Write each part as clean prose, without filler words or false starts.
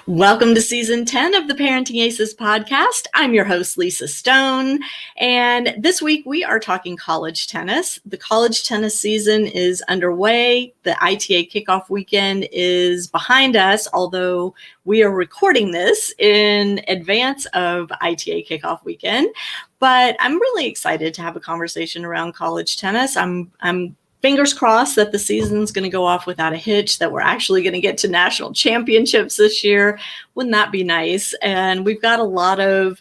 Welcome to season 10 of the Parenting Aces podcast. I'm your host, Lisa Stone. And this week we are talking college tennis. The college tennis season is underway. The ITA kickoff weekend is behind us, although we are recording this in advance of ITA kickoff weekend. But I'm really excited to have a conversation around college tennis. I'm fingers crossed that the season's going to go off without a hitch, that we're actually going to get to national championships this year. Wouldn't that be nice? And we've got a lot of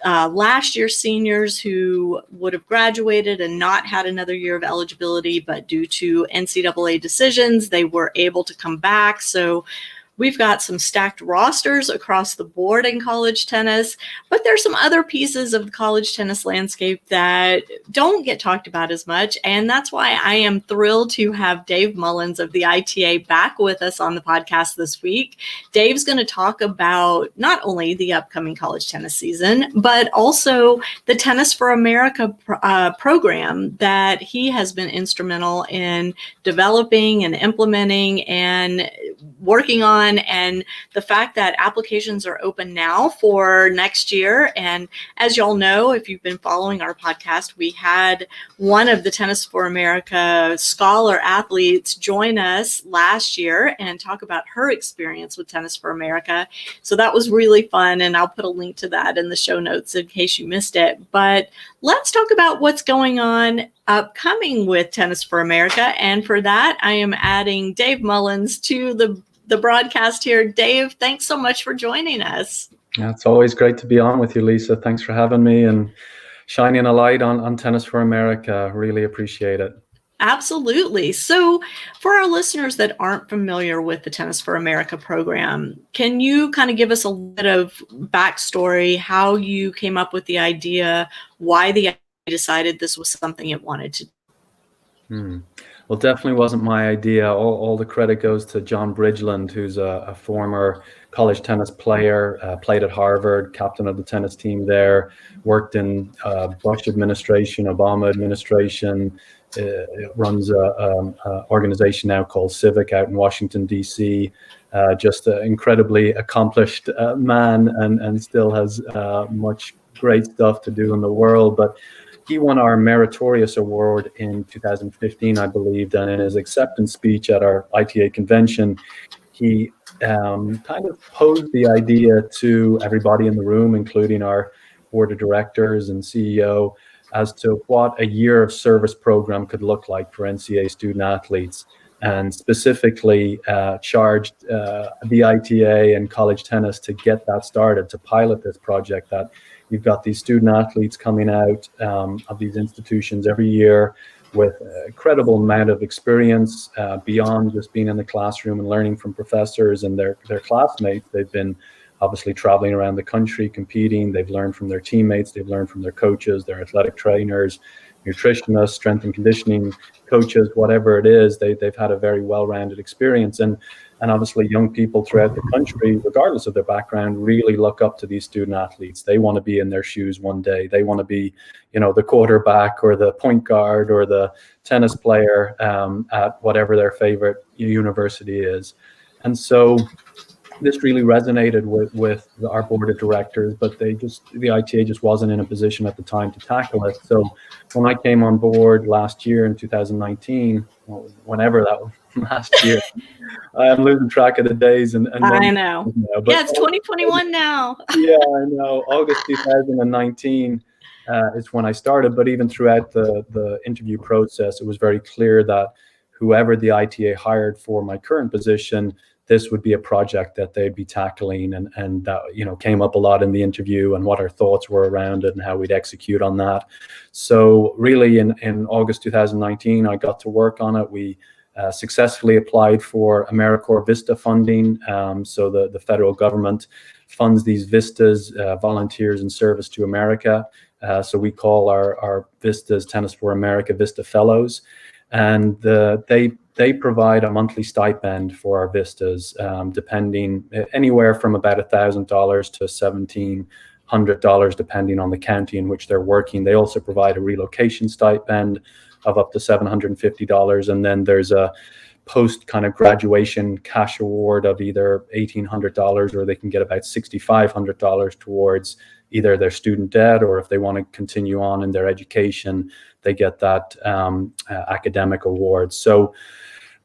last year seniors who would have graduated and not had another year of eligibility, but due to NCAA decisions, they were able to come back. So we've got some stacked rosters across the board in college tennis, but there's some other pieces of the college tennis landscape that don't get talked about as much. And that's why I am thrilled to have Dave Mullins of the ITA back with us on the podcast this week. Dave's going to talk about not only the upcoming college tennis season, but also the Tennis for America program that he has been instrumental in developing and implementing and working on, and the fact that applications are open now for next year. And as y'all know, if you've been following our podcast, we had one of the Tennis for America scholar athletes join us last year and talk about her experience with Tennis for America. So that was really fun, and I'll put a link to that in the show notes in case you missed it. But let's talk about what's going on upcoming with Tennis for America. And for that, I am adding Dave Mullins to the broadcast here. Dave, thanks so much for joining us. It's always great to be on with you, Lisa. Thanks for having me and shining a light on Tennis for America. Really appreciate it. Absolutely. So for our listeners that aren't familiar with the Tennis for America program, can you kind of give us a bit of backstory, how you came up with the idea, why the idea decided this was something it wanted to do? Well, definitely wasn't my idea. All the credit goes to John Bridgeland, who's a former college tennis player, played at Harvard, captain of the tennis team there, worked in Bush administration, Obama administration, runs an organization now called Civic out in Washington, D.C., just an incredibly accomplished man and still has much great stuff to do in the world. But he won our Meritorious Award in 2015, I believe, and in his acceptance speech at our ITA convention, he kind of posed the idea to everybody in the room, including our board of directors and CEO, as to what a year of service program could look like for NCAA student athletes, and specifically charged the ITA and college tennis to get that started, to pilot this project. That you've got these student athletes coming out of these institutions every year with an incredible amount of experience beyond just being in the classroom and learning from professors and their classmates. They've been obviously traveling around the country, competing. They've learned from their teammates. They've learned from their coaches, their athletic trainers, nutritionists, strength and conditioning coaches, whatever it is. They've had a very well-rounded experience. And obviously young people throughout the country, regardless of their background, really look up to these student athletes. They want to be in their shoes one day. They want to be, the quarterback or the point guard or the tennis player at whatever their favorite university is. And so this really resonated with our board of directors, but the ITA just wasn't in a position at the time to tackle it. So when I came on board last year in 2019, whenever that was last year, I'm losing track of the days. And I know. But it's 2021 now. Yeah, I know. August 2019 is when I started, but even throughout the interview process, it was very clear that whoever the ITA hired for my current position, this would be a project that they'd be tackling, and that came up a lot in the interview, and what our thoughts were around it and how we'd execute on that. So really in August 2019, I got to work on it. We successfully applied for AmeriCorps Vista funding. So the federal government funds these Vistas, Volunteers in Service to America. So we call our Vistas Tennis for America Vista Fellows. And they provide a monthly stipend for our Vistas, depending anywhere from about $1,000 to $1,700, depending on the county in which they're working. They also provide a relocation stipend of up to $750, and then there's a post kind of graduation cash award of either $1,800, or they can get about $6,500 towards either their student debt, or if they want to continue on in their education, they get that academic award. So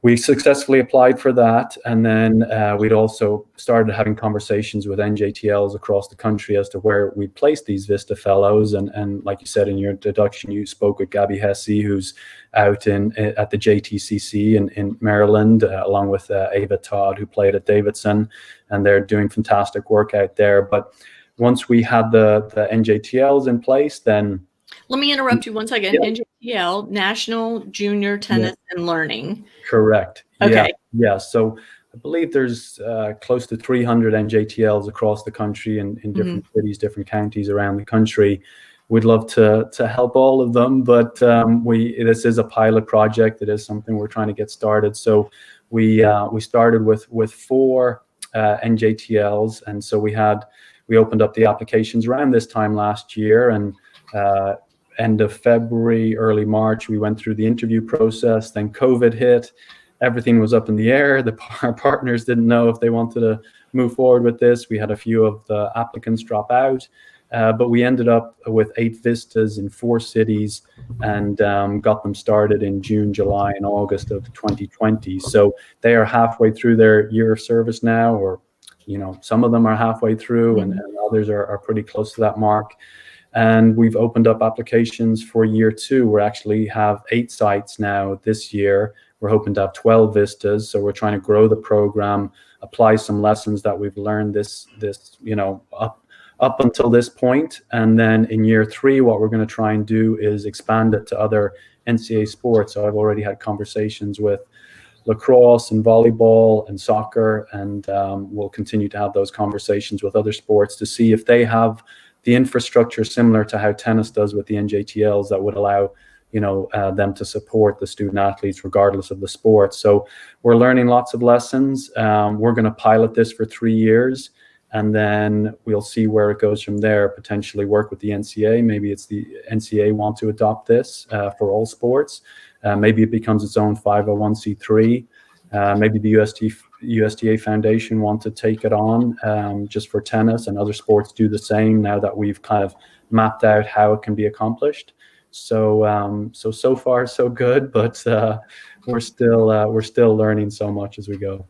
we successfully applied for that, and then we'd also started having conversations with NJTLs across the country as to where we placed these Vista Fellows. And like you said in your introduction, you spoke with Gabby Hesse, who's out at the JTCC in Maryland, along with Ava Todd, who played at Davidson, and they're doing fantastic work out there. But once we had the NJTLs in place, then... Let me interrupt you one second. Yeah. NJTL, National Junior Tennis and Learning. Correct. Okay. Yeah. So I believe there's close to 300 NJTLs across the country in different cities, different counties around the country. We'd love to help all of them, but this is a pilot project. It is something we're trying to get started. So we started with 4 NJTLs, and so we opened up the applications around this time last year, and end of February, early March, we went through the interview process. Then COVID hit. Everything was up in the air. Our partners didn't know if they wanted to move forward with this. We had a few of the applicants drop out, but we ended up with 8 Vistas in 4 cities, and got them started in June, July, and August of 2020. So they are halfway through their year of service now, or some of them are halfway through, and others are pretty close to that mark. And we've opened up applications for year 2. We actually have 8 sites now this year. We're hoping to have 12 Vistas. So we're trying to grow the program, apply some lessons that we've learned this up until this point. And then in year 3, what we're going to try and do is expand it to other NCAA sports. So I've already had conversations with lacrosse and volleyball and soccer, and we'll continue to have those conversations with other sports to see if they have the infrastructure similar to how tennis does with the NJTLs that would allow them to support the student athletes regardless of the sport. So we're learning lots of lessons. We're going to pilot this for 3 years, and then we'll see where it goes from there. Potentially work with the NCAA. Maybe it's the NCAA want to adopt this for all sports. Maybe it becomes its own 501c3. Maybe the USTA Foundation want to take it on just for tennis, and other sports do the same now that we've kind of mapped out how it can be accomplished. So far so good, but we're still learning so much as we go.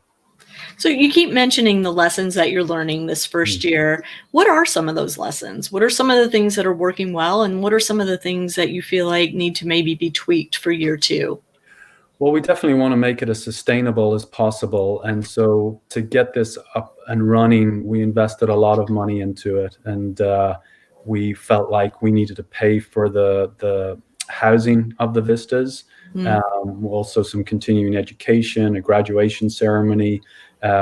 So you keep mentioning the lessons that you're learning this first year. What are some of those lessons? What are some of the things that are working well, and what are some of the things that you feel like need to maybe be tweaked for year 2? Well, we definitely want to make it as sustainable as possible. And so to get this up and running, we invested a lot of money into it. And we felt like we needed to pay for the housing of the Vistas, also some continuing education, a graduation ceremony.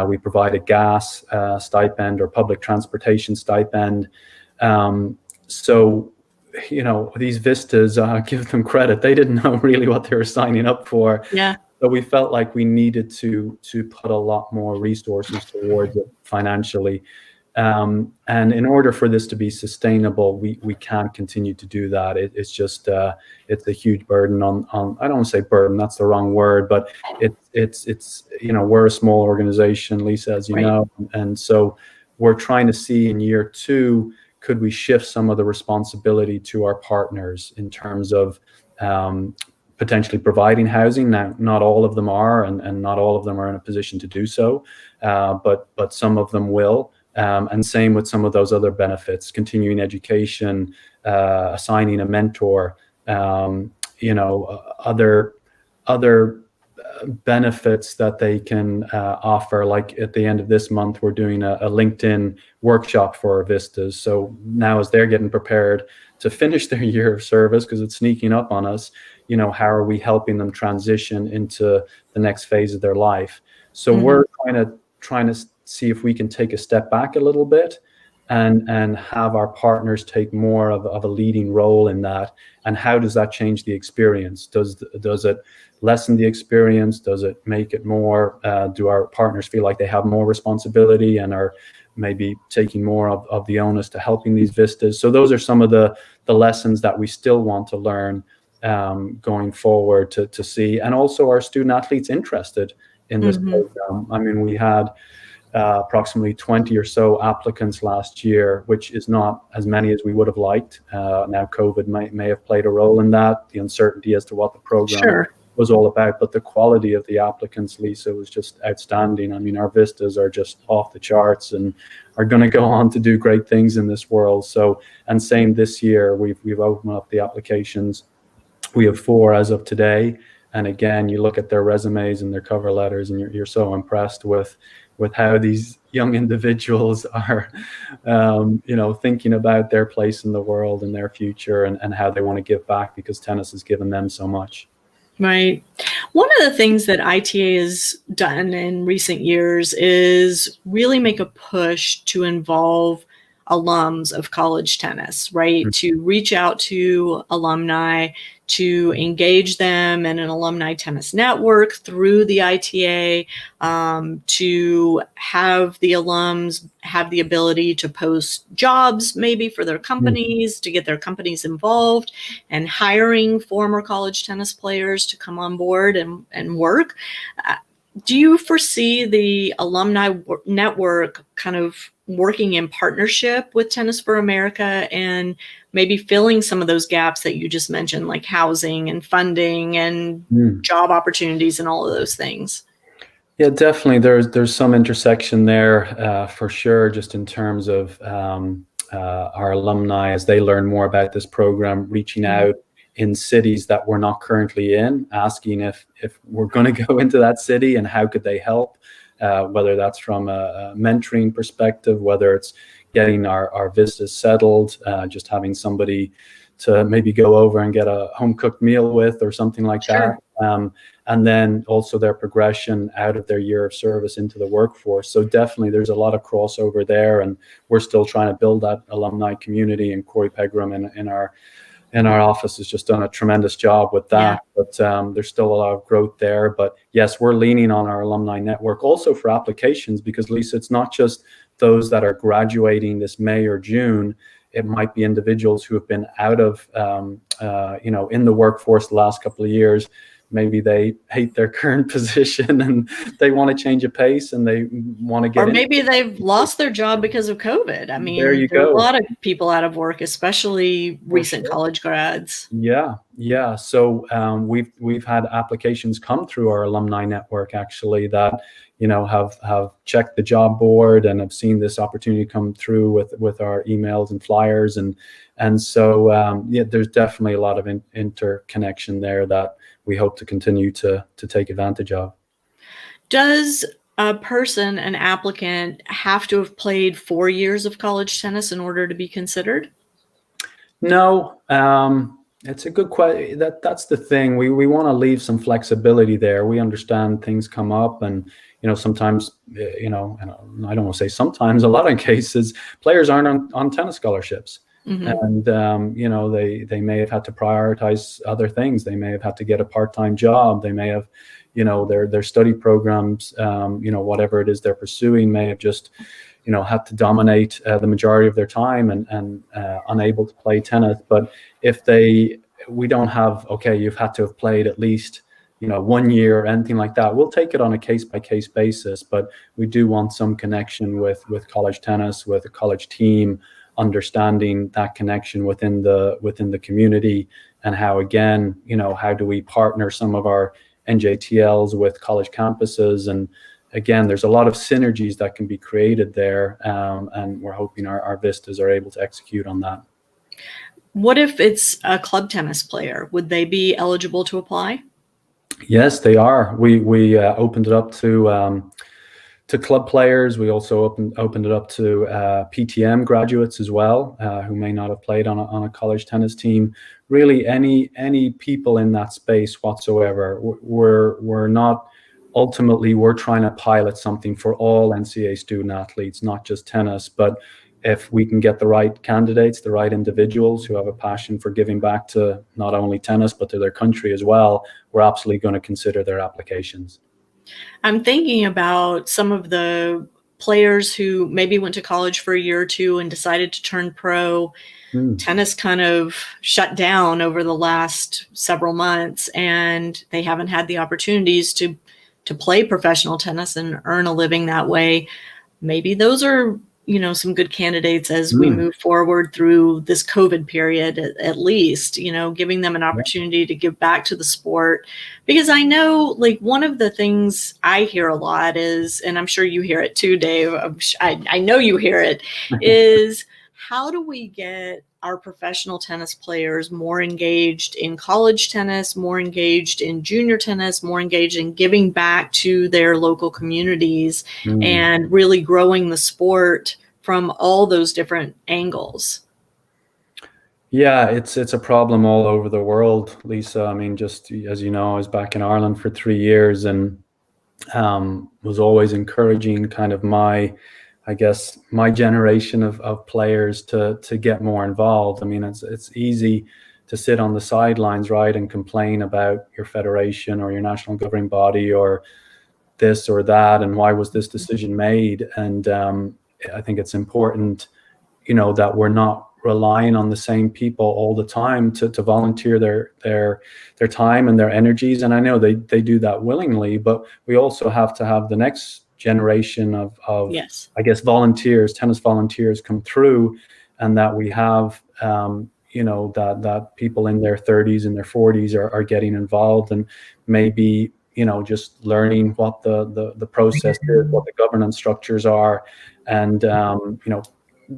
We provide a gas stipend or public transportation stipend. So these Vistas, give them credit. They didn't know really what they were signing up for. Yeah. So we felt like we needed to put a lot more resources towards it financially. And in order for this to be sustainable, we can't continue to do that. It's just, it's a huge burden on, I don't want to say burden, that's the wrong word, but it's we're a small organization, Lisa, as you know. And so we're trying to see in year 2, could we shift some of the responsibility to our partners in terms of potentially providing housing? Now, not all of them are, and not all of them are in a position to do so, but some of them will. And same with some of those other benefits, continuing education, assigning a mentor, other benefits that they can offer. Like at the end of this month, we're doing a LinkedIn workshop for our Vistas. So now as they're getting prepared to finish their year of service, because it's sneaking up on us, how are we helping them transition into the next phase of their life? So we're trying to see if we can take a step back a little bit and have our partners take more of a leading role in that. And how does that change the experience? Does it lessen the experience? Does it make it more? Do our partners feel like they have more responsibility and are maybe taking more of the onus to helping these Vistas? So those are some of the lessons that we still want to learn going forward to see. And also our student athletes interested. in this program. I mean, we had approximately 20 or so applicants last year, which is not as many as we would have liked. Now, COVID may have played a role in that, the uncertainty as to what the program was all about, but the quality of the applicants, Lisa, was just outstanding. I mean, our vistas are just off the charts and are going to go on to do great things in this world. So, and same this year, we've opened up the applications. We have 4 as of today. And again, you look at their resumes and their cover letters, and you're so impressed with how these young individuals are, thinking about their place in the world and their future, and how they want to give back, because tennis has given them so much. Right. One of the things that ITA has done in recent years is really make a push to involve alums of college tennis, right? To reach out to alumni, to engage them in an alumni tennis network through the ITA, to have the alums have the ability to post jobs maybe for their companies, to get their companies involved, and hiring former college tennis players to come on board and work. Do you foresee the alumni network kind of working in partnership with Tennis for America and maybe filling some of those gaps that you just mentioned, like housing and funding and job opportunities and all of those things? Yeah, definitely. There's some intersection there for sure, just in terms of our alumni, as they learn more about this program, reaching out in cities that we're not currently in, asking if we're going to go into that city and how could they help, whether that's from a mentoring perspective, whether it's getting our vistas settled, just having somebody to maybe go over and get a home cooked meal with or something like that. And then also their progression out of their year of service into the workforce. So definitely there's a lot of crossover there, and we're still trying to build that alumni community, and Corey Pegram in our office has just done a tremendous job with that. But there's still a lot of growth there. But yes, we're leaning on our alumni network also for applications, because Lisa, it's not just those that are graduating this May or June. It might be individuals who have been out of, in the workforce the last couple of years. Maybe they hate their current position and they want to change a pace and they want to get Or maybe they've lost their job because of COVID. I mean, there you there are go. a lot of people out of work, especially recent college grads. Yeah. So we've had applications come through our alumni network, actually, that have checked the job board and have seen this opportunity come through with our emails and flyers, and so there's definitely a lot of interconnection there that we hope to continue to take advantage of. Does a person, an applicant, have to have played 4 years of college tennis in order to be considered? No, it's a good question. That's the thing. We want to leave some flexibility there. We understand things come up, and sometimes, and I don't want to say sometimes, a lot of cases, players aren't on tennis scholarships. And they may have had to prioritize other things. They may have had to get a part-time job. They may have, their study programs, whatever it is they're pursuing, may have just, had to dominate the majority of their time and unable to play tennis. But if we don't have, okay, you've had to have played at least 1 year or anything like that, we'll take it on a case-by-case basis. But we do want some connection with college tennis, with a college team, understanding that connection within the community, and how, again, how do we partner some of our NJTLs with college campuses. And again, there's a lot of synergies that can be created there, and we're hoping our vistas are able to execute on that. What if it's a club tennis player? Would they be eligible to apply? Yes, they are. We opened it up to club players. We also opened it up to PTM graduates as well, who may not have played on a college tennis team. Really, any people in that space whatsoever. We're not, ultimately, we're trying to pilot something for all NCAA student athletes, not just tennis. But if we can get the right candidates, the right individuals who have a passion for giving back to not only tennis but to their country as well, we're absolutely going to consider their applications. I'm thinking about some of the players who maybe went to college for a year or two and decided to turn pro. Tennis kind of shut down over the last several months, and they haven't had the opportunities to to play professional tennis and earn a living that way, maybe those are, some good candidates as we move forward through this COVID period, at least, giving them an opportunity to give back to the sport. Because I know, like, one of the things I hear a lot is, and I'm sure you hear it too, Dave, I know you hear it, is how do we get our professional tennis players more engaged in college tennis, more engaged in junior tennis, more engaged in giving back to their local communities and really growing the sport from all those different angles? Yeah, it's a problem all over the world, Lisa. I mean, just as you know, I was back in Ireland for 3 years and was always encouraging kind of my generation of players to get more involved. I mean, it's easy to sit on the sidelines, right, and complain about your federation or your national governing body or this or that, and why was this decision made? And I think it's important, that we're not relying on the same people all the time to volunteer their time and their energies. And I know they do that willingly, but we also have to have the next generation of Yes. I guess tennis volunteers come through, and that we have that people in their 30s and their 40s are getting involved, and maybe just learning what the process is, what the governance structures are, and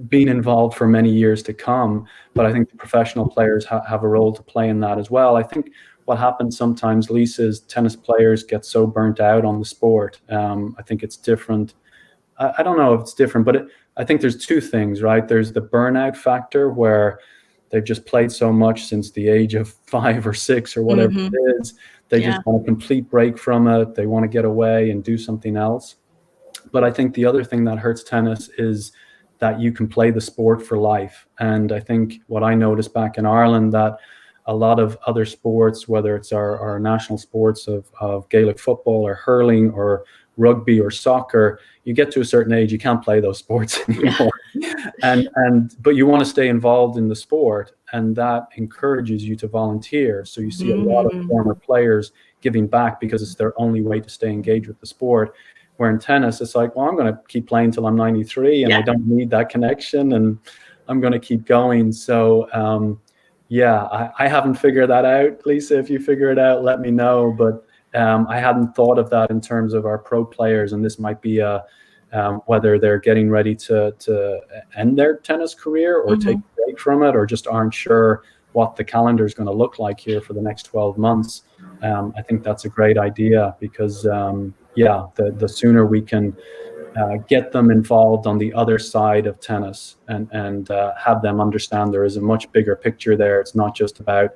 being involved for many years to come. But I think the professional players have a role to play in that as well. I think what happens sometimes, Lisa, is tennis players get so burnt out on the sport. I think it's different. I don't know if it's different, but I think there's two things, right? There's the burnout factor where they've just played so much since the age of 5 or 6 or whatever it is. They just want a complete break from it. They want to get away and do something else. But I think the other thing that hurts tennis is that you can play the sport for life. And I think what I noticed back in Ireland, that a lot of other sports, whether it's our national sports of Gaelic football or hurling or rugby or soccer, you get to a certain age, you can't play those sports anymore. But you want to stay involved in the sport, and that encourages you to volunteer. So you see a lot of former players giving back because it's their only way to stay engaged with the sport. Where in tennis, it's like, well, I'm going to keep playing till I'm 93 and I don't need that connection, and I'm going to keep going. So, I haven't figured that out. Lisa, if you figure it out, let me know. But I hadn't thought of that in terms of our pro players, and this might be whether they're getting ready to end their tennis career or take a break from it, or just aren't sure what the calendar is going to look like here for the next 12 months. I think that's a great idea because, the sooner we can get them involved on the other side of tennis and have them understand there is a much bigger picture there. It's not just about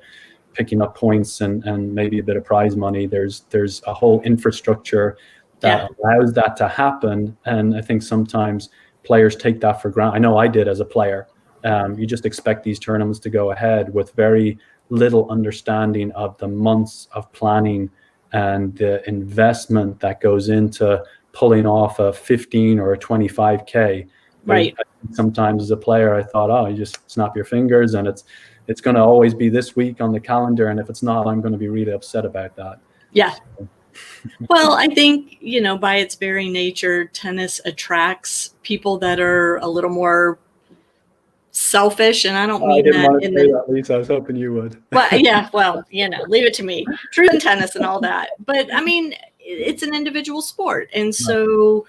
picking up points and maybe a bit of prize money. There's a whole infrastructure that allows that to happen. And I think sometimes players take that for granted. I know I did as a player. You just expect these tournaments to go ahead with very little understanding of the months of planning and the investment that goes into pulling off a 15 or a 25K. Right. Sometimes as a player, I thought, you just snap your fingers and it's going to always be this week on the calendar. And if it's not, I'm going to be really upset about that. Yeah. Well, I think, by its very nature, tennis attracts people that are a little more selfish, and I don't mean I didn't that want to in say the. that, Lisa. I was hoping you would. Leave it to me. True in tennis and all that. But I mean, it's an individual sport. And so,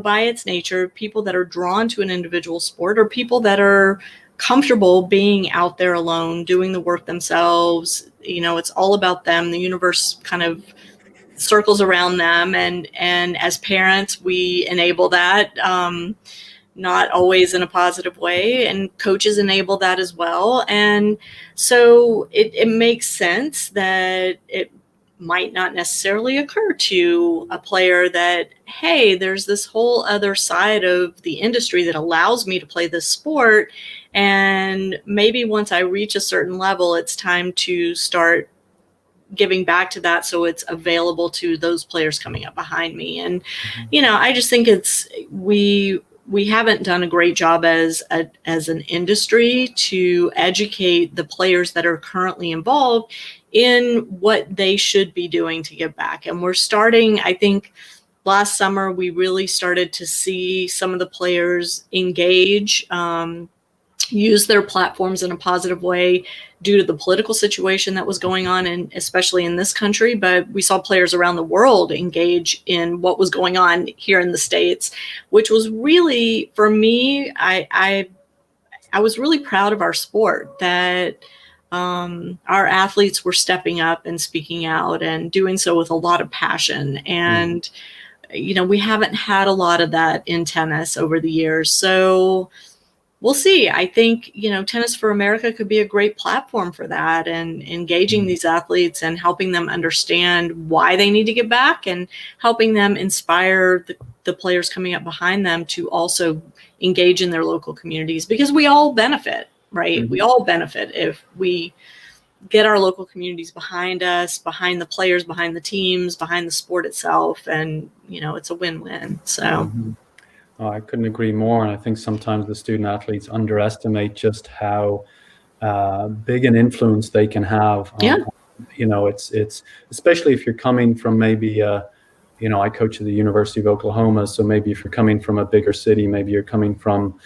by its nature, people that are drawn to an individual sport are people that are comfortable being out there alone, doing the work themselves. It's all about them. The universe kind of circles around them. And as parents, we enable that. Not always in a positive way, and coaches enable that as well. And so it makes sense that it might not necessarily occur to a player that, hey, there's this whole other side of the industry that allows me to play this sport. And maybe once I reach a certain level, it's time to start giving back to that so it's available to those players coming up behind me. And, I just think we haven't done a great job as an industry to educate the players that are currently involved in what they should be doing to give back. And we're starting, I think last summer, we really started to see some of the players engage, use their platforms in a positive way due to the political situation that was going on, and especially in this country. But we saw players around the world engage in what was going on here in the States, which was really, for me, I was really proud of our sport that our athletes were stepping up and speaking out and doing so with a lot of passion. And, we haven't had a lot of that in tennis over the years. So we'll see. I think, Tennis for America could be a great platform for that, and engaging these athletes and helping them understand why they need to give back, and helping them inspire the players coming up behind them to also engage in their local communities, because we all benefit, right? Mm-hmm. We all benefit if we get our local communities behind us, behind the players, behind the teams, behind the sport itself. And, it's a win-win. So. Mm-hmm. Oh, I couldn't agree more. And I think sometimes the student athletes underestimate just how big an influence they can have. It's especially if you're coming from maybe, I coach at the University of Oklahoma. So maybe if you're coming from a bigger city, maybe you're coming from,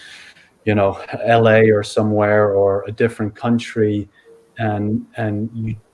LA or somewhere, or a different country, and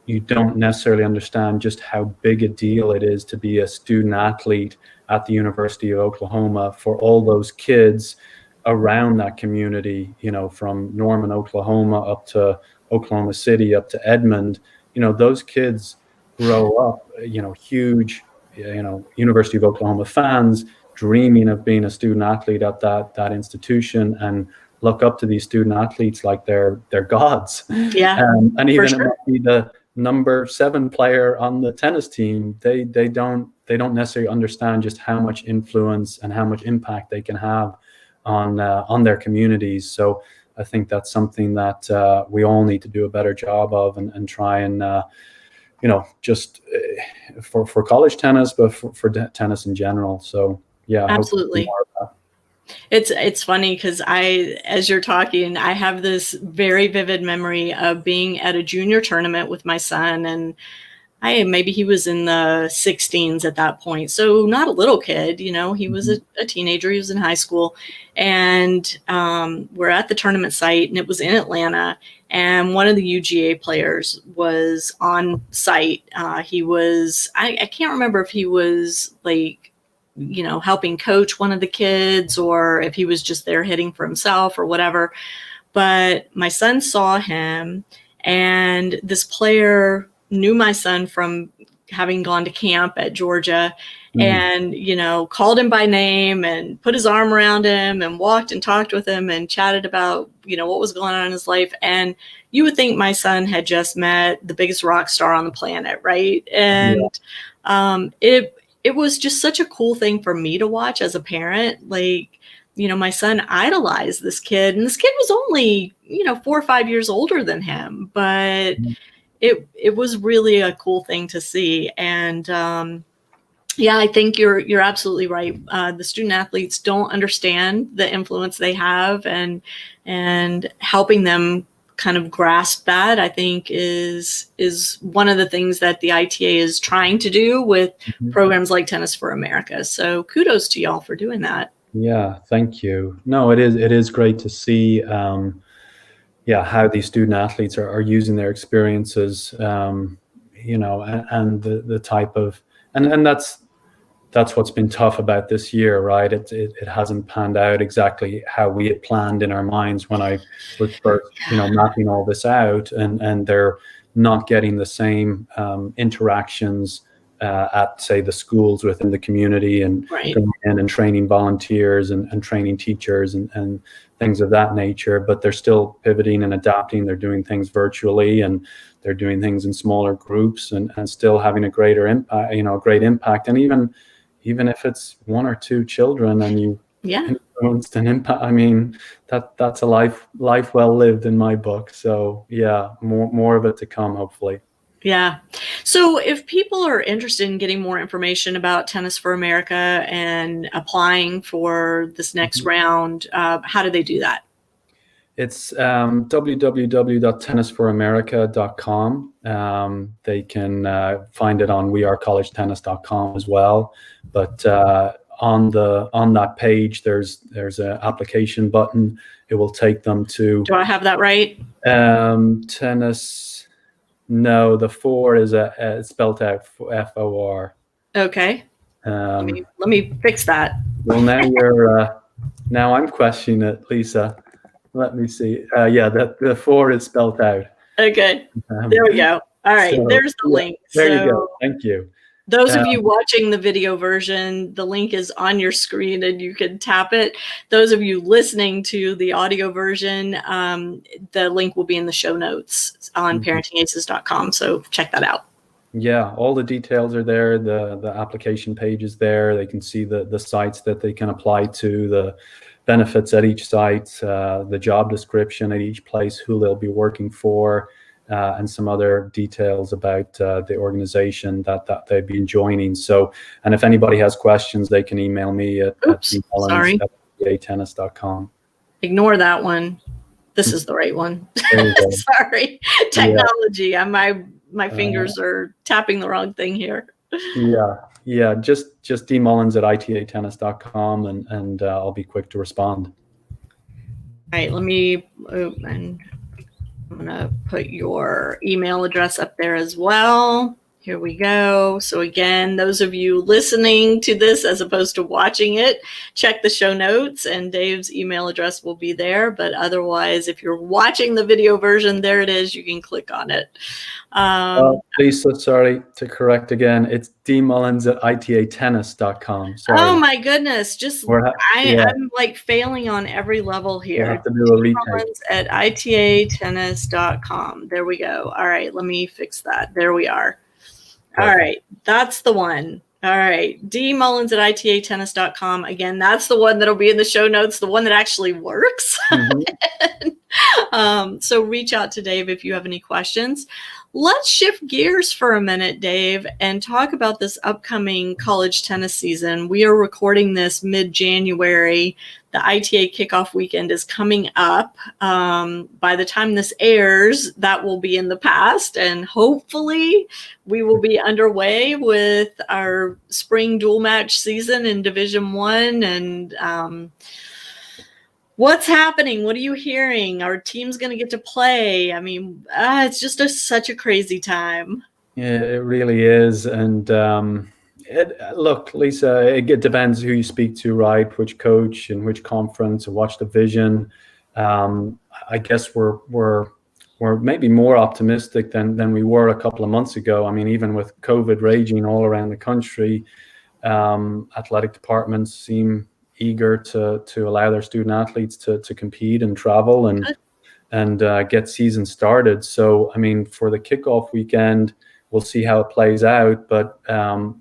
you don't necessarily understand just how big a deal it is to be a student athlete at the University of Oklahoma for all those kids around that community, from Norman, Oklahoma, up to Oklahoma City, up to Edmond. Those kids grow up, huge, University of Oklahoma fans, dreaming of being a student athlete at that institution, and look up to these student athletes like they're gods. Yeah, and even sure. it might be the number 7 player on the tennis team. They don't necessarily understand just how much influence and how much impact they can have on their communities. So I think that's something that we all need to do a better job of, and try and just for college tennis, but for tennis in general. So yeah, absolutely. It's funny because as you're talking, I have this very vivid memory of being at a junior tournament with my son, and maybe he was in the 16s at that point. So not a little kid, he was a teenager. He was in high school, and we're at the tournament site, and it was in Atlanta. And one of the UGA players was on site. He was, I can't remember if he was like, helping coach one of the kids, or if he was just there hitting for himself or whatever. But my son saw him, and this player knew my son from having gone to camp at Georgia, and, called him by name and put his arm around him and walked and talked with him and chatted about, what was going on in his life. And you would think my son had just met the biggest rock star on the planet, right? And it was just such a cool thing for me to watch as a parent. Like, my son idolized this kid, and this kid was only, 4 or 5 years older than him, but it was really a cool thing to see. And I think you're absolutely right. The student athletes don't understand the influence they have, and helping them kind of grasp that, I think, is one of the things that the ITA is trying to do with programs like Tennis for America. So kudos to y'all for doing that. Yeah, thank you. No, it is great to see how these student athletes are using their experiences, and the type of, and that's what's been tough about this year, right? It hasn't panned out exactly how we had planned in our minds when I was first, mapping all this out, and they're not getting the same interactions at, say, the schools within the community, and going in and training volunteers and training teachers and things of that nature. But they're still pivoting and adapting. They're doing things virtually, and they're doing things in smaller groups, and still having a greater impact, a great impact. And even if it's 1 or 2 children, and you influenced and impact, I mean, that's a life well lived in my book. So yeah, more of it to come, hopefully. Yeah. So if people are interested in getting more information about Tennis for America and applying for this next round, how do they do that? It's www.tennisforamerica.com. They can find it on wearecollegetennis.com as well. But on that page, there's an application button. It will take them to. Do I have that right? Tennis. No, the 4 is spelled out FOR. Okay. Let me fix that. Well, now I'm questioning it, Lisa. Let me see. The 4 is spelled out. Okay. There we go. All right. So, there's the link. There you go. Thank you. Those of you watching the video version, the link is on your screen and you can tap it. Those of you listening to the audio version, the link will be in the show notes on ParentingAces.com. So check that out. Yeah, all the details are there. The application page is there. They can see the sites that they can apply to, the benefits at each site, the job description at each place, who they'll be working for, and some other details about the organization that they've been joining. So, and if anybody has questions, they can email me at mullins@tennis.com. Ignore that one. This is the right one. Sorry. Technology. Yeah. My fingers are tapping the wrong thing here. Yeah. Just dmullins@itatennis.com and I'll be quick to respond. All right. Let me open. I'm going to put your email address up there as well. Here we go. So again, those of you listening to this as opposed to watching it, check the show notes and Dave's email address will be there. But otherwise, if you're watching the video version, there it is. You can click on it. Lisa, sorry to correct again. It's dmullins@itatennis.com. Sorry. Oh my goodness. I'm like failing on every level here. We'll have to do a retake. dmullins@itatennis.com. There we go. All right. Let me fix that. There we are. All right, that's the one. All right, dmullins@itatennis.com. Again, that's the one that'll be in the show notes, the one that actually works. So reach out to Dave if you have any questions. Let's shift gears for a minute, Dave, and talk about this upcoming college tennis season. We are recording this mid-January. The ITA kickoff weekend is coming up. By the time this airs, that will be in the past, and hopefully we will be underway with our spring dual match season in Division I. And what's happening? What are you hearing? Our team's going to get to play. I mean, it's just such a crazy time. Yeah, it really is. And look, Lisa, it depends who you speak to, right? Which coach and which conference and which division. I guess we're maybe more optimistic than we were a couple of months ago. I mean, even with COVID raging all around the country, athletic departments seem eager to allow their student athletes to compete and travel and get season started. So, I mean, for the kickoff weekend, we'll see how it plays out. But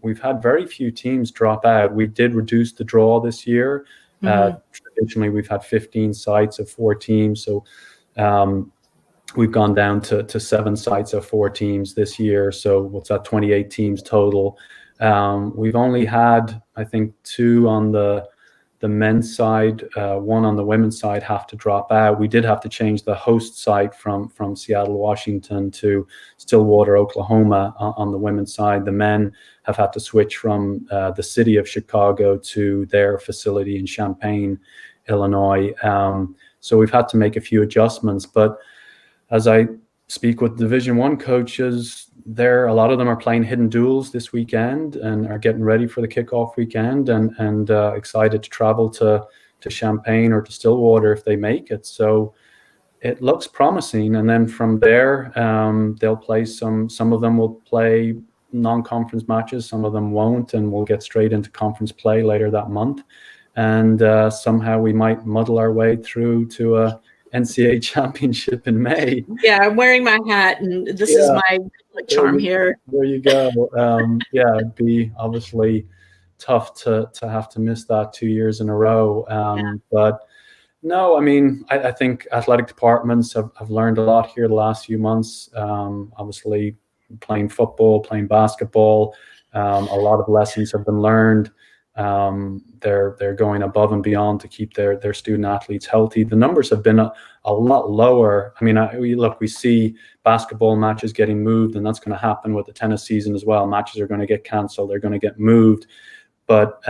we've had very few teams drop out. We did reduce the draw this year. Traditionally, we've had 15 sites of 4 teams. So we've gone down to 7 sites of 4 teams this year. So what's that, 28 teams total. We've only had, I think, 2 on the men's side, 1 on the women's side have to drop out. We did have to change the host site from Seattle, Washington to Stillwater, Oklahoma on the women's side. The men have had to switch from the city of Chicago to their facility in Champaign, Illinois. So we've had to make a few adjustments. But as I speak with Division I coaches, a lot of them are playing hidden duels this weekend and are getting ready for the kickoff weekend and excited to travel to Champaign or to Stillwater if they make it. So it looks promising. And then from there, they'll play some of them will play non-conference matches, some of them won't, and we'll get straight into conference play later that month. And somehow we might muddle our way through to a NCAA championship in May. Yeah, I'm wearing my hat, and this is my charm here. There you go. It'd be obviously tough to have to miss that 2 years in a row. But no, I mean, I think athletic departments have learned a lot here the last few months. Obviously, playing football, playing basketball, a lot of lessons have been learned. They're going above and beyond to keep their student athletes healthy. The numbers have been a lot lower. I mean, we see basketball matches getting moved, and that's going to happen with the tennis season as well. Matches are going to get canceled. They're going to get moved. But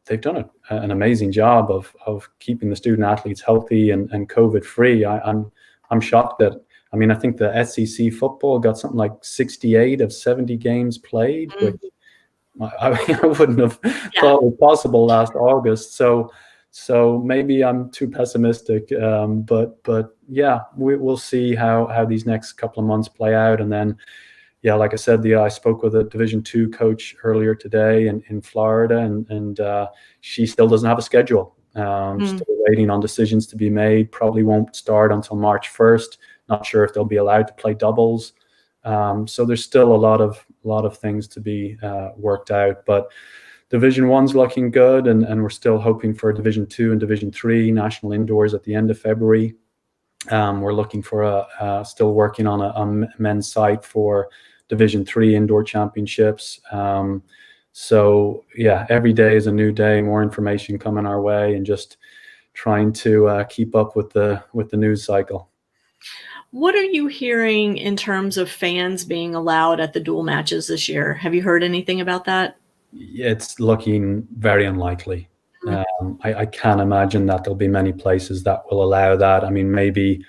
they've done an amazing job of keeping the student athletes healthy and COVID free. I'm shocked that, I mean, I think the SEC football got something like 68 of 70 games played, which I wouldn't have thought was possible last August. So maybe I'm too pessimistic. But yeah, we'll see how these next couple of months play out. And then, yeah, like I said, I spoke with a Division II coach earlier today in Florida, and she still doesn't have a schedule. Still waiting on decisions to be made. Probably won't start until March 1st. Not sure if they'll be allowed to play doubles. So there's still a lot of things to be worked out. But Division I's looking good, and we're still hoping for Division II and Division III national indoors at the end of February. We're looking for still working on a men's site for Division III indoor championships. So yeah, every day is a new day, more information coming our way, and just trying to keep up with the news cycle. What are you hearing in terms of fans being allowed at the dual matches this year? Have you heard anything about that? It's looking very unlikely. I can't imagine that there'll be many places that will allow that. I mean, maybe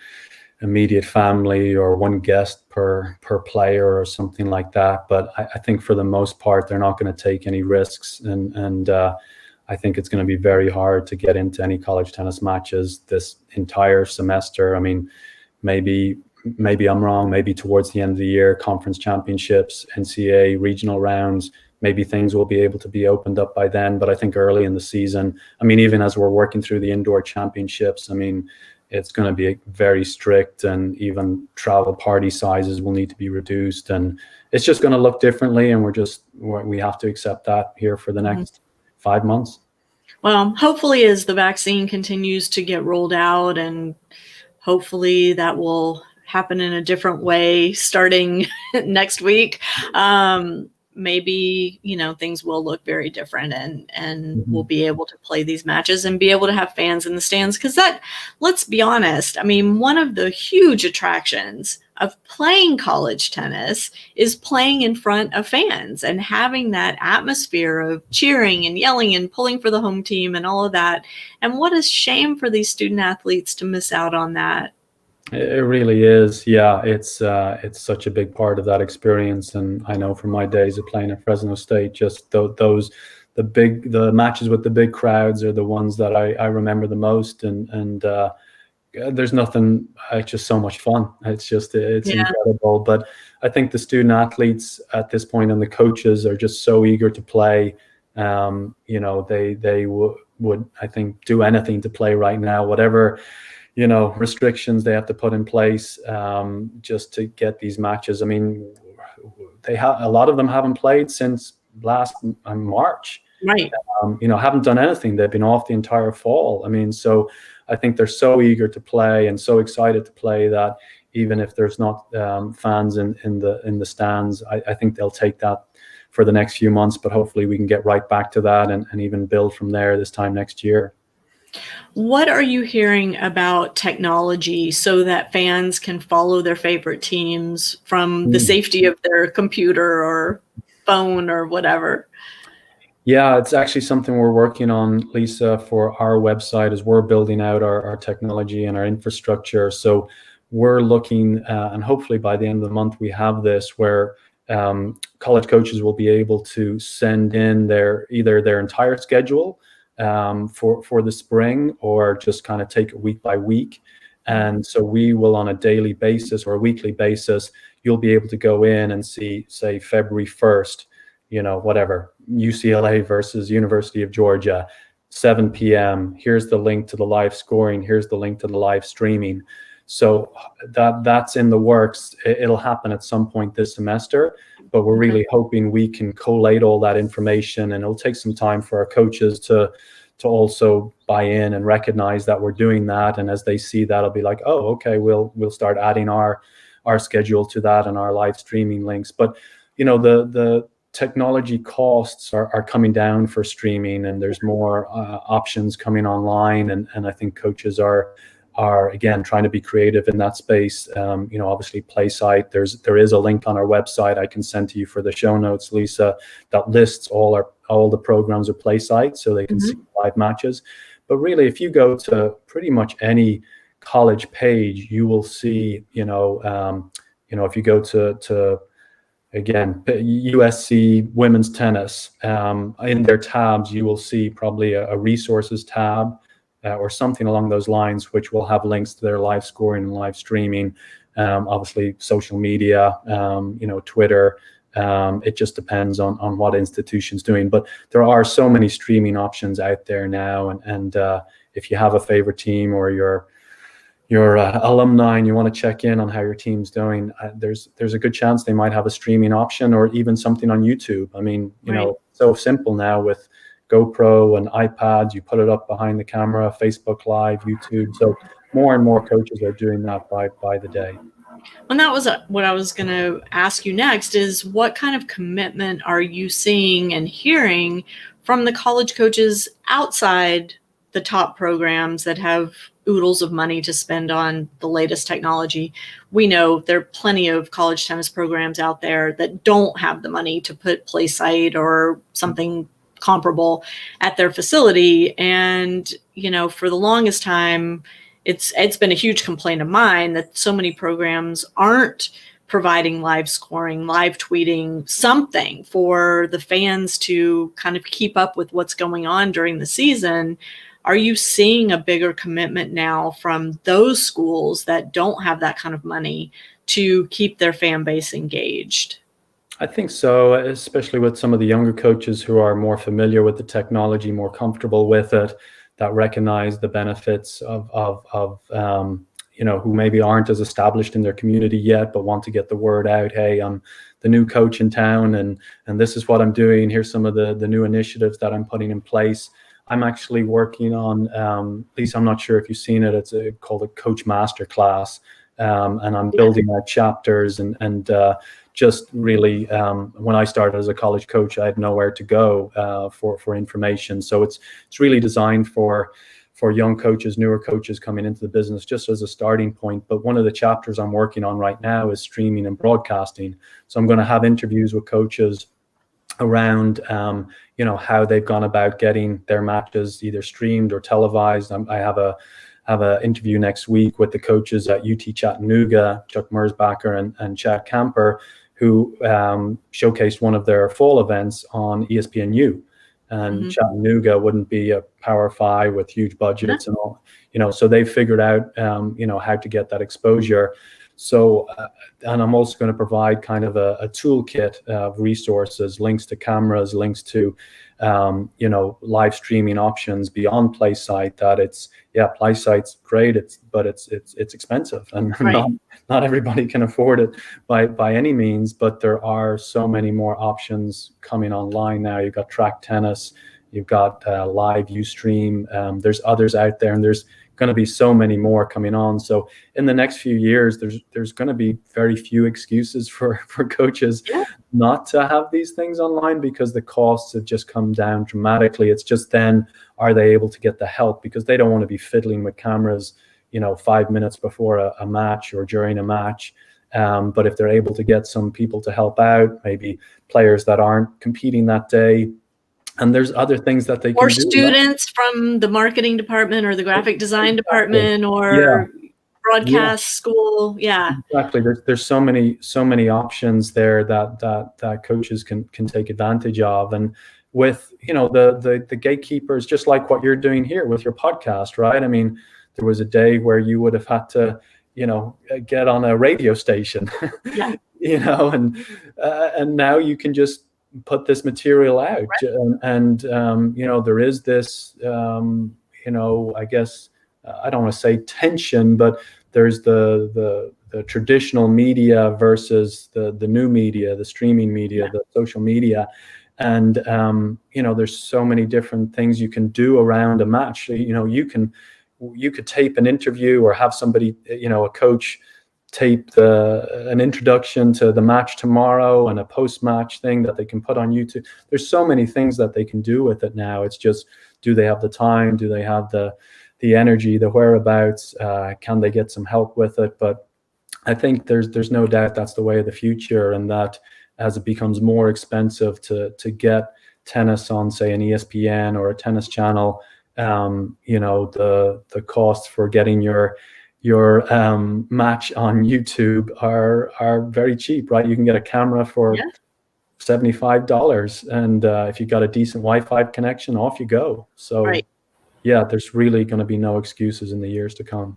immediate family or one guest per player or something like that. But I think for the most part, they're not going to take any risks. And I think it's going to be very hard to get into any college tennis matches this entire semester. I mean, maybe I'm wrong. Maybe towards the end of the year, conference championships, NCAA regional rounds, maybe things will be able to be opened up by then. But I think early in the season, I mean, even as we're working through the indoor championships, I mean, it's going to be very strict, and even travel party sizes will need to be reduced, and it's just going to look differently. And we have to accept that here for the next 5 months. Well, hopefully as the vaccine continues to get rolled out, and hopefully that will happen in a different way starting next week. Maybe, things will look very different, and we'll be able to play these matches and be able to have fans in the stands. Because let's be honest, I mean, one of the huge attractions of playing college tennis is playing in front of fans and having that atmosphere of cheering and yelling and pulling for the home team and all of that. And what a shame for these student athletes to miss out on that. It really is. Yeah, it's such a big part of that experience. And I know from my days of playing at Fresno State, just the matches with the big crowds are the ones that I remember the most. And there's nothing. It's just so much fun. It's incredible. But I think the student athletes at this point and the coaches are just so eager to play. They would I think do anything to play right now, whatever restrictions they have to put in place just to get these matches. I mean, a lot of them haven't played since last March. Right. Haven't done anything. They've been off the entire fall. I mean, so I think they're so eager to play and so excited to play that even if there's not fans in the stands, I think they'll take that for the next few months. But hopefully we can get right back to that and even build from there this time next year. What are you hearing about technology so that fans can follow their favorite teams from the safety of their computer or phone or whatever? Yeah, it's actually something we're working on, Lisa, for our website as we're building out our technology and our infrastructure. So we're looking, and hopefully by the end of the month, we have this where college coaches will be able to send in either their entire schedule for the spring, or just kind of take it week by week. And so we will, on a daily basis or a weekly basis, you'll be able to go in and see, say, February 1st, whatever, UCLA versus University of Georgia, 7 p.m. Here's the link to the live scoring. Here's the link to the live streaming. So that's in the works. It'll happen at some point this semester, but we're really hoping we can collate all that information, and it'll take some time for our coaches to also buy in and recognize that we're doing that. And as they see that, it'll be like, oh, okay, we'll start adding our schedule to that and our live streaming links. But the technology costs are coming down for streaming, and there's more options coming online, and I think coaches are again trying to be creative in that space. Obviously PlaySite, there is a link on our website I can send to you for the show notes, Lisa, that lists all the programs of PlaySite, so they can see live matches. But really, if you go to pretty much any college page, you will see, if you go to again, USC women's tennis, in their tabs, you will see probably a resources tab or something along those lines, which will have links to their live scoring and live streaming. Obviously, social media, Twitter. It just depends on what institution's doing. But there are so many streaming options out there now, and if you have a favorite team or your alumni and you want to check in on how your team's doing, there's a good chance they might have a streaming option or even something on YouTube. I mean, so simple now with GoPro and iPads, you put it up behind the camera, Facebook Live, YouTube. So more and more coaches are doing that by the day. And that was what I was going to ask you next, is what kind of commitment are you seeing and hearing from the college coaches outside the top programs that have oodles of money to spend on the latest technology? We know there are plenty of college tennis programs out there that don't have the money to put PlaySite or something comparable at their facility. And, for the longest time, it's been a huge complaint of mine that so many programs aren't providing live scoring, live tweeting, something for the fans to kind of keep up with what's going on during the season. Are you seeing a bigger commitment now from those schools that don't have that kind of money to keep their fan base engaged? I think so, especially with some of the younger coaches who are more familiar with the technology, more comfortable with it, that recognize the benefits of who maybe aren't as established in their community yet, but want to get the word out. Hey, I'm the new coach in town, and this is what I'm doing. Here's some of the new initiatives that I'm putting in place. I'm actually working on, Lisa, I'm not sure if you've seen it. It's called a Coach Masterclass, and I'm building out chapters and just really, when I started as a college coach, I had nowhere to go for information. So it's really designed for young coaches, newer coaches coming into the business, just as a starting point. But one of the chapters I'm working on right now is streaming and broadcasting. So I'm going to have interviews with coaches around how they've gone about getting their matches either streamed or televised. I have an interview next week with the coaches at UT Chattanooga, Chuck Merzbacher and Chad Camper, who showcased one of their fall events on ESPNU. And Chattanooga wouldn't be a Power 5 with huge budgets and all, so they figured out, how to get that exposure. So, and I'm also going to provide kind of a toolkit of resources, links to cameras, links to, live streaming options beyond PlaySite. PlaySite's great. But it's expensive, and right. not everybody can afford it by any means. But there are so many more options coming online now. You've got Track Tennis, you've got Live Ustream. There's others out there, and there's going to be so many more coming on. So in the next few years, there's going to be very few excuses for coaches not to have these things online, because the costs have just come down dramatically. It's just then, are they able to get the help? Because they don't want to be fiddling with cameras, 5 minutes before a match or during a match. But if they're able to get some people to help out, maybe players that aren't competing that day, and there's other things that they can do. Or students from the marketing department or the graphic design department or broadcast school. Yeah, exactly. There's so many options there that coaches can take advantage of. And with the gatekeepers, just like what you're doing here with your podcast, right? I mean, there was a day where you would have had to get on a radio station, and now you can just put this material out, right. And there is this I guess I don't want to say tension, but there's the traditional media versus the new media, the streaming media, the social media, and there's so many different things you can do around a match. You could tape an interview or have somebody, a coach, tape an introduction to the match tomorrow and a post-match thing that they can put on YouTube. There's so many things that they can do with it now. It's just, do they have the time? Do they have the energy, the whereabouts? Can they get some help with it? But I think there's no doubt that's the way of the future, and that as it becomes more expensive to get tennis on, say, an ESPN or a tennis channel, the costs for getting your match on YouTube are very cheap, right? You can get a camera for $75, and if you got a decent Wi-Fi connection, off you go. So yeah, there's really going to be no excuses in the years to come.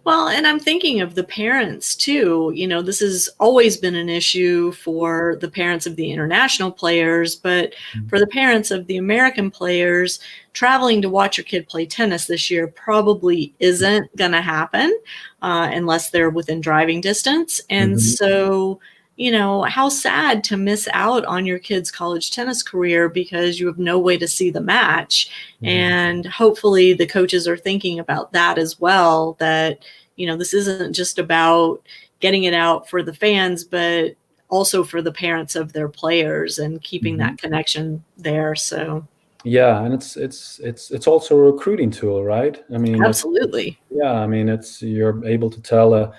Well, and I'm thinking of the parents too. This has always been an issue for the parents of the international players, but for the parents of the American players, traveling to watch your kid play tennis this year probably isn't going to happen unless they're within driving distance. And so, how sad to miss out on your kid's college tennis career because you have no way to see the match. And hopefully the coaches are thinking about that as well, that, this isn't just about getting it out for the fans, but also for the parents of their players and keeping that connection there. So yeah, and it's also a recruiting tool, right? I mean, absolutely. You're able to tell a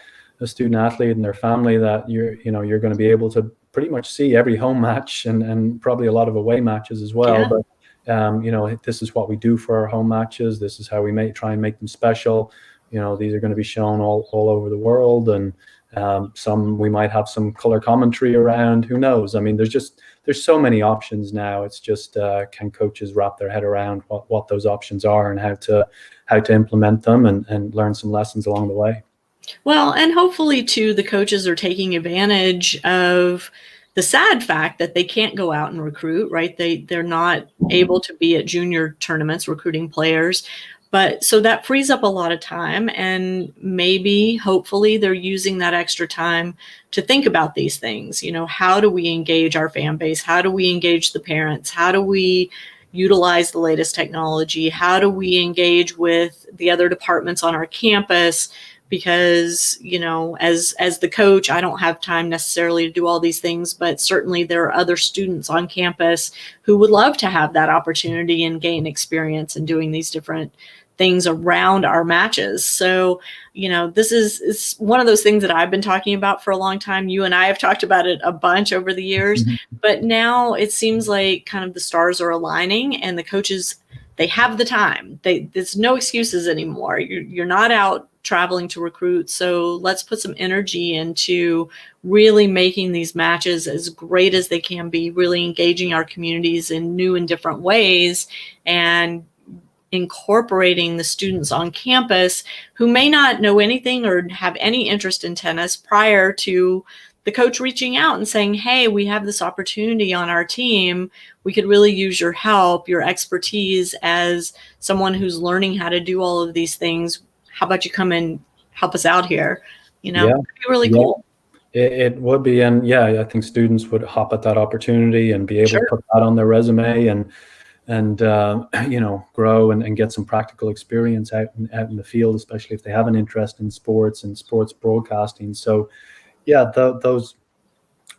student athlete and their family that you're going to be able to pretty much see every home match and probably a lot of away matches as well. But this is what we do for our home matches. This is how we try and make them special. These are going to be shown all over the world, and we might have some color commentary around. Who knows? I mean, there's so many options now. It's just can coaches wrap their head around what those options are and how to implement them and learn some lessons along the way. Well, and hopefully too, the coaches are taking advantage of the sad fact that they can't go out and recruit, right? They're not able to be at junior tournaments recruiting players. But so that frees up a lot of time, and maybe, hopefully, they're using that extra time to think about these things. How do we engage our fan base? How do we engage the parents? How do we utilize the latest technology? How do we engage with the other departments on our campus? Because, as the coach, I don't have time necessarily to do all these things, but certainly there are other students on campus who would love to have that opportunity and gain experience in doing these different things around our matches. So, this is one of those things that I've been talking about for a long time. You and I have talked about it a bunch over the years, but now it seems like kind of the stars are aligning, and the coaches, they have the time. There's no excuses anymore. You're not out traveling to recruit. So let's put some energy into really making these matches as great as they can be, really engaging our communities in new and different ways, and incorporating the students on campus who may not know anything or have any interest in tennis prior to the coach reaching out and saying, hey, we have this opportunity on our team. We could really use your help, your expertise as someone who's learning how to do all of these things. How about you come and help us out here? It'd be really cool. It would be. And I think students would hop at that opportunity and be able to put that on their resume and grow and get some practical experience out in the field, especially if they have an interest in sports and sports broadcasting. So those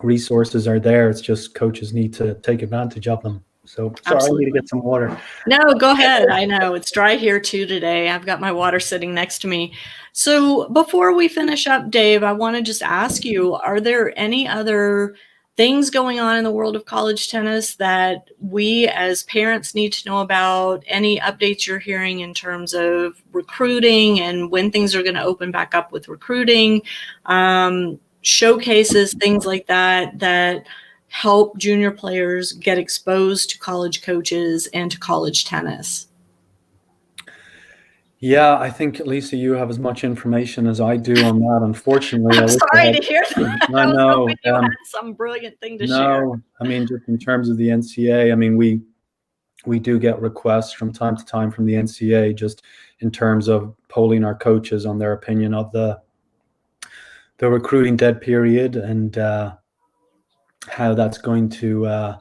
resources are there. It's just coaches need to take advantage of them. So sorry, absolutely. I need to get some water. No, go ahead. I know it's dry here too today. I've got my water sitting next to me. So before we finish up, Dave, I want to just ask you, are there any other things going on in the world of college tennis that we as parents need to know about? Any updates you're hearing in terms of recruiting and when things are going to open back up with recruiting, showcases, things like that help junior players get exposed to college coaches and to college tennis? Yeah, I think, Lisa, you have as much information as I do on that, unfortunately. I'm sorry to hear that. I know. You had some brilliant thing to share. No, I mean, just in terms of the NCAA, I mean, we do get requests from time to time from the NCAA just in terms of polling our coaches on their opinion of the recruiting dead period and how that's going to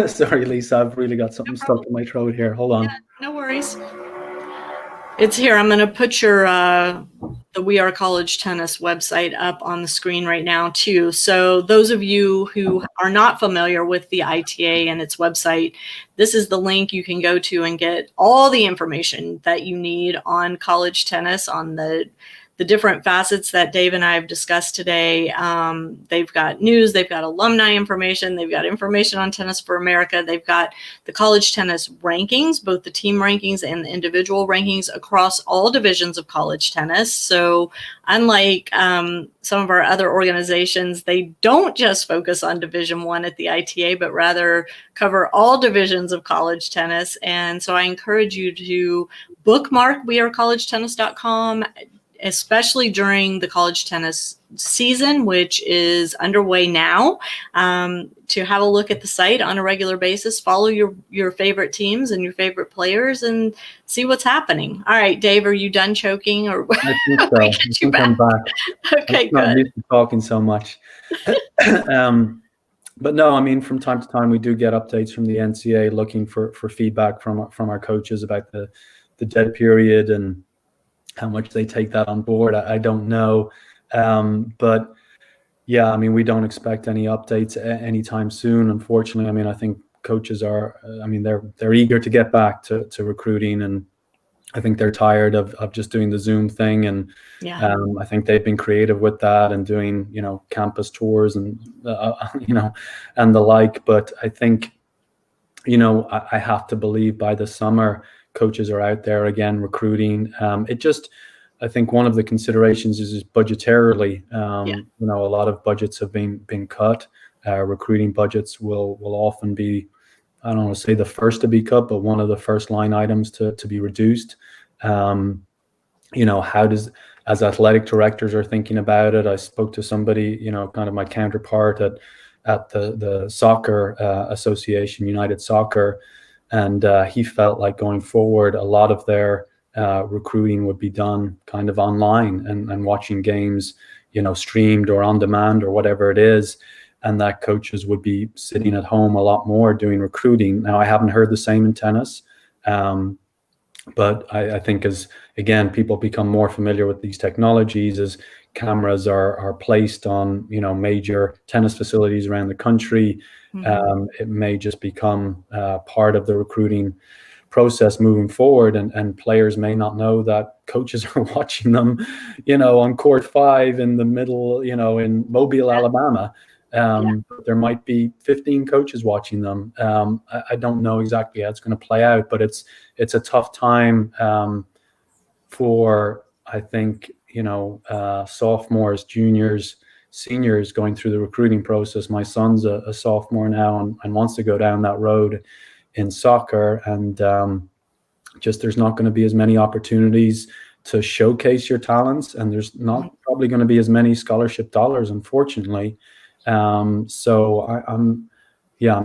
sorry, Lisa, I've really got something stuck in my throat here. Hold on. Yeah, no worries. It's here. I'm going to put your the We Are College Tennis website up on the screen right now too. So those of you who are not familiar with the ITA and its website, this is the link you can go to and get all the information that you need on college tennis, on the different facets that Dave and I have discussed today. They've got news, they've got alumni information, they've got information on Tennis for America, they've got the college tennis rankings, both the team rankings and the individual rankings across all divisions of college tennis. So unlike some of our other organizations, they don't just focus on Division I at the ITA, but rather cover all divisions of college tennis. And so I encourage you to bookmark wearecollegetennis.com, especially during the college tennis season, which is underway now, to have a look at the site on a regular basis, follow your favorite teams and your favorite players, and see what's happening. All right, Dave, are you done choking? Or I think so. I think I'm back. Okay, I'm not good. used to talking so much. But no, I mean, from time to time, we do get updates from the NCAA looking for feedback from our coaches about the dead period and how much they take that on board. I don't know. But yeah, I mean, we don't expect any updates anytime soon, unfortunately. I mean, I think coaches are, they're eager to get back to recruiting, and I think they're tired of just doing the Zoom thing. And Yeah. I think they've been creative with that and doing, campus tours and, and the like. But I think, I have to believe by the summer, coaches are out there again recruiting. I think one of the considerations is budgetarily. A lot of budgets have been cut. Recruiting budgets will often be, I don't want to say the first to be cut, but one of the first line items to be reduced. As athletic directors are thinking about it, I spoke to somebody, kind of my counterpart at the soccer association, United Soccer, and he felt like going forward, a lot of their recruiting would be done kind of online and watching games, streamed or on demand or whatever it is, and that coaches would be sitting at home a lot more doing recruiting. Now, I haven't heard the same in tennis, but I think as, again, people become more familiar with these technologies, as cameras are placed on, major tennis facilities around the country, it may just become part of the recruiting process moving forward, and players may not know that coaches are watching them, on court 5 in the middle, in Mobile, Alabama. There might be 15 coaches watching them. I don't know exactly how it's going to play out, but it's a tough time for, I think, sophomores, juniors, seniors going through the recruiting process. My son's a sophomore now and wants to go down that road in soccer, and there's not going to be as many opportunities to showcase your talents, and there's not probably going to be as many scholarship dollars, unfortunately. So I'm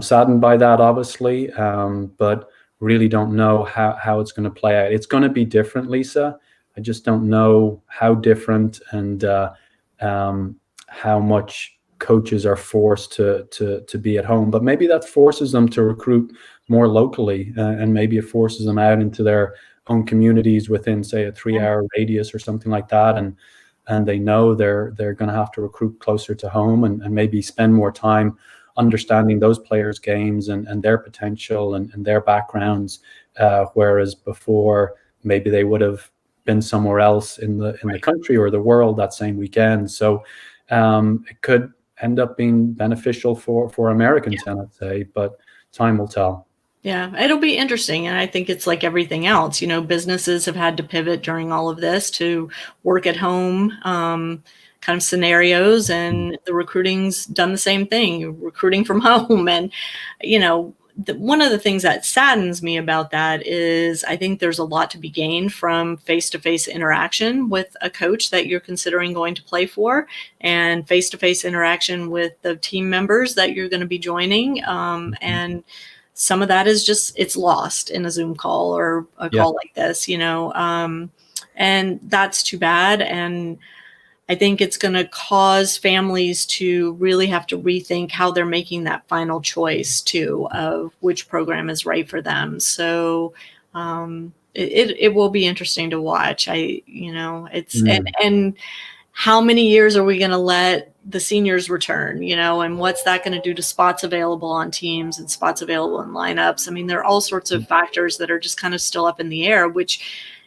saddened by that, obviously, but really don't know how it's going to play out. It's going to be different, Lisa. I just don't know how different, and how much coaches are forced to be at home. But maybe that forces them to recruit more locally, and maybe it forces them out into their own communities within, say, a 3-hour radius or something like that, and they know they're going to have to recruit closer to home, and maybe spend more time understanding those players' games and their potential and their backgrounds, whereas before maybe they would have been somewhere else in the country or the world that same weekend. So it could end up being beneficial for American tennis, say, but time will tell. Yeah, it'll be interesting. And I think it's like everything else. Businesses have had to pivot during all of this to work at home kind of scenarios, and the recruiting's done the same thing, recruiting from home. And, one of the things that saddens me about that is I think there's a lot to be gained from face-to-face interaction with a coach that you're considering going to play for, and face-to-face interaction with the team members that you're going to be joining. And some of that is just, it's lost in a Zoom call or a call like this, and that's too bad. And I think it's going to cause families to really have to rethink how they're making that final choice too, of which program is right for them. So it will be interesting to watch. It's Mm. and how many years are we going to let the seniors return, and what's that going to do to spots available on teams and spots available in lineups? I mean, there are all sorts of factors that are just kind of still up in the air, which,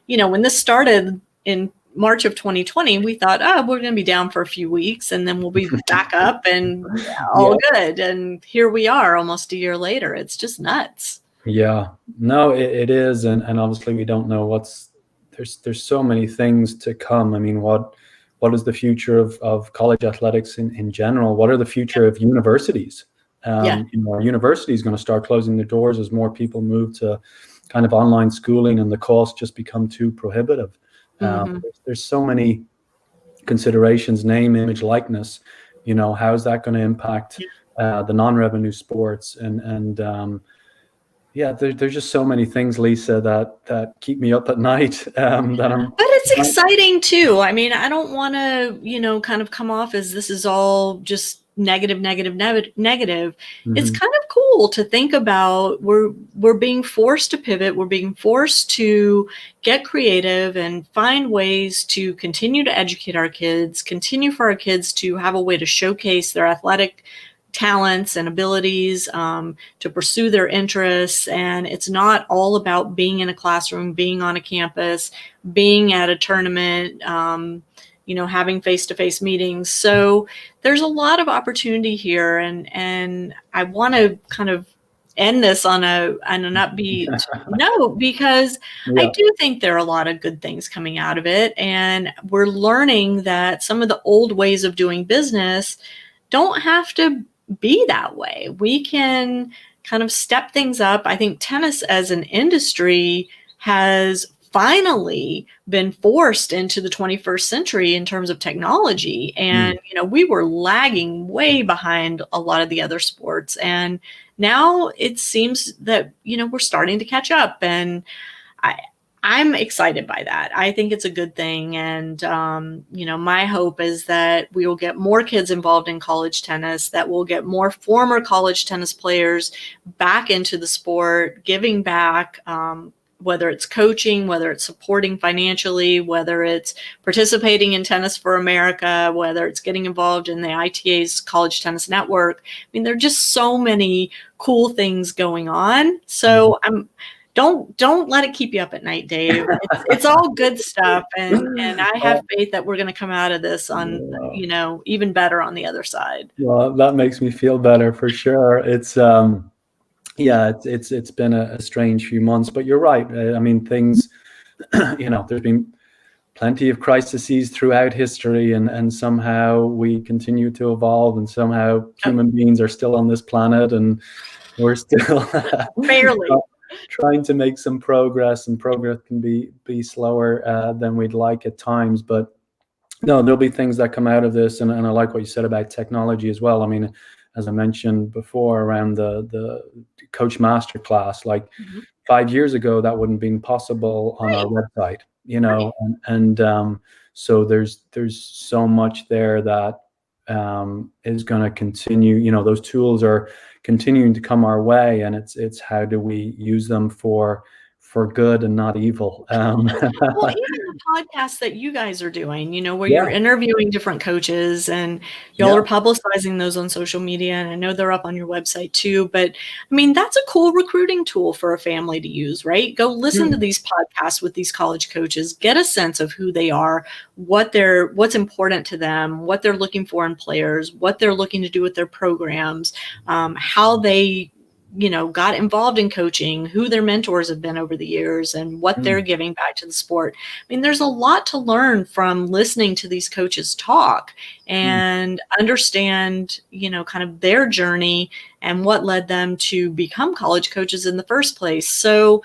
when this started in March of 2020, we thought, we're going to be down for a few weeks and then we'll be back up and all good. And here we are almost a year later. It's just nuts. Yeah, no, it is. And obviously we don't know there's so many things to come. I mean, what is the future of college athletics in general? What are the future of universities? Our university is going to start closing their doors as more people move to kind of online schooling and the costs just become too prohibitive. There's so many considerations, name, image, likeness. How is that going to impact the non-revenue sports? There's just so many things, Lisa, that keep me up at night. But it's exciting too. I mean, I don't want to, kind of come off as this is all just negative. Mm-hmm. It's kind of cool to think about. We're being forced to pivot. We're being forced to get creative and find ways to continue to educate our kids, continue for our kids to have a way to showcase their athletic talents and abilities, to pursue their interests. And it's not all about being in a classroom, being on a campus, being at a tournament, having face-to-face meetings. So there's a lot of opportunity here. And I want to kind of end this on an upbeat note, because I do think there are a lot of good things coming out of it. And we're learning that some of the old ways of doing business don't have to be that way. We can kind of step things up. I think tennis as an industry has finally been forced into the 21st century in terms of technology. And, we were lagging way behind a lot of the other sports. And now it seems that, we're starting to catch up. And I'm excited by that. I think it's a good thing. And, my hope is that we will get more kids involved in college tennis, that we'll get more former college tennis players back into the sport, giving back, whether it's coaching, whether it's supporting financially, whether it's participating in Tennis for America, whether it's getting involved in the ITA's College Tennis Network. I mean, there are just so many cool things going on. So Don't let it keep you up at night, Dave. It's all good stuff. And I have faith that we're going to come out of this on, even better on the other side. Well, that makes me feel better for sure. It's, it's been a strange few months, but you're right. I mean, things, there's been plenty of crises throughout history, and somehow we continue to evolve, and somehow human beings are still on this planet, and we're still barely trying to make some progress, and progress can be slower than we'd like at times. But no, there'll be things that come out of this, and I like what you said about technology as well. I mean, as I mentioned before, around the coach master class, like 5 years ago, that wouldn't have been possible on our website, and so there's so much there that is going to continue. Those tools are continuing to come our way, and it's how do we use them for good and not evil. Well, even the podcast that you guys are doing, where you're interviewing different coaches, and y'all are publicizing those on social media, and I know they're up on your website too. But I mean, that's a cool recruiting tool for a family to use, right? Go listen to these podcasts with these college coaches, get a sense of who they are, what's important to them, what they're looking for in players, what they're looking to do with their programs, how they got involved in coaching, who their mentors have been over the years, and what they're giving back to the sport. I mean, there's a lot to learn from listening to these coaches talk and understand, kind of their journey and what led them to become college coaches in the first place. So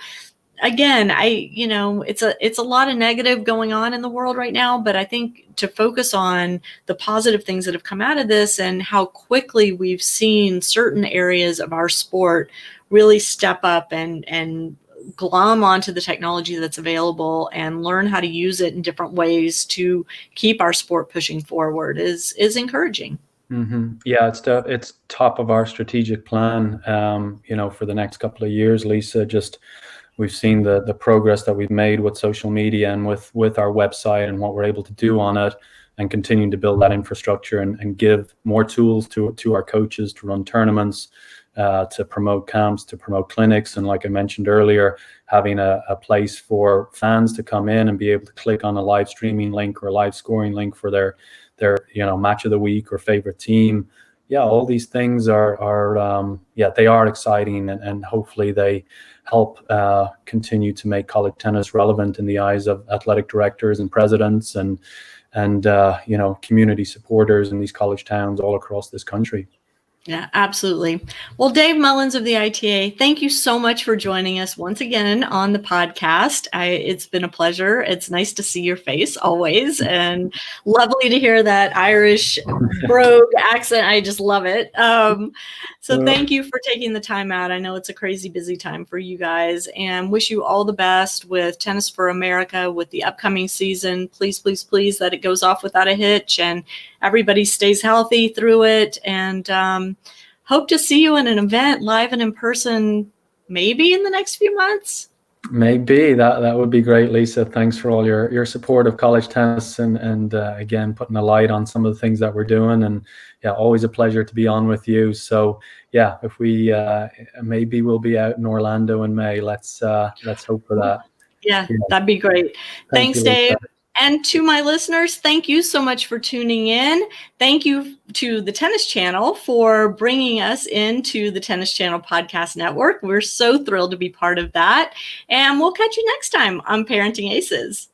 again, it's a lot of negative going on in the world right now, but I think to focus on the positive things that have come out of this and how quickly we've seen certain areas of our sport really step up and glom onto the technology that's available and learn how to use it in different ways to keep our sport pushing forward is encouraging. Mm-hmm. Yeah, it's top of our strategic plan, for the next couple of years, Lisa, just We've seen the progress that we've made with social media and with our website and what we're able to do on it, and continuing to build that infrastructure and give more tools to our coaches to run tournaments, to promote camps, to promote clinics. And like I mentioned earlier, having a place for fans to come in and be able to click on a live streaming link or a live scoring link for their match of the week or favorite team. Yeah, all these things they are exciting, and hopefully they help continue to make college tennis relevant in the eyes of athletic directors and presidents and community supporters in these college towns all across this country. Yeah, absolutely. Well, Dave Mullins of the ITA, thank you so much for joining us once again on the podcast. It's been a pleasure. It's nice to see your face always, and lovely to hear that Irish brogue accent. I just love it. So thank you for taking the time out. I know it's a crazy busy time for you guys, and wish you all the best with Tennis for America with the upcoming season. Please, please, please, that it goes off without a hitch and everybody stays healthy through it. And hope to see you in an event live and in person, maybe in the next few months. Maybe that would be great, Lisa. Thanks for all your support of college tennis and again, putting a light on some of the things that we're doing. And yeah, always a pleasure to be on with you. So yeah, if we maybe we'll be out in Orlando in May. Let's hope for that. Yeah, that'd be great. Thanks, Dave. And to my listeners, thank you so much for tuning in. Thank you to the Tennis Channel for bringing us into the Tennis Channel Podcast Network. We're so thrilled to be part of that. And we'll catch you next time on Parenting Aces.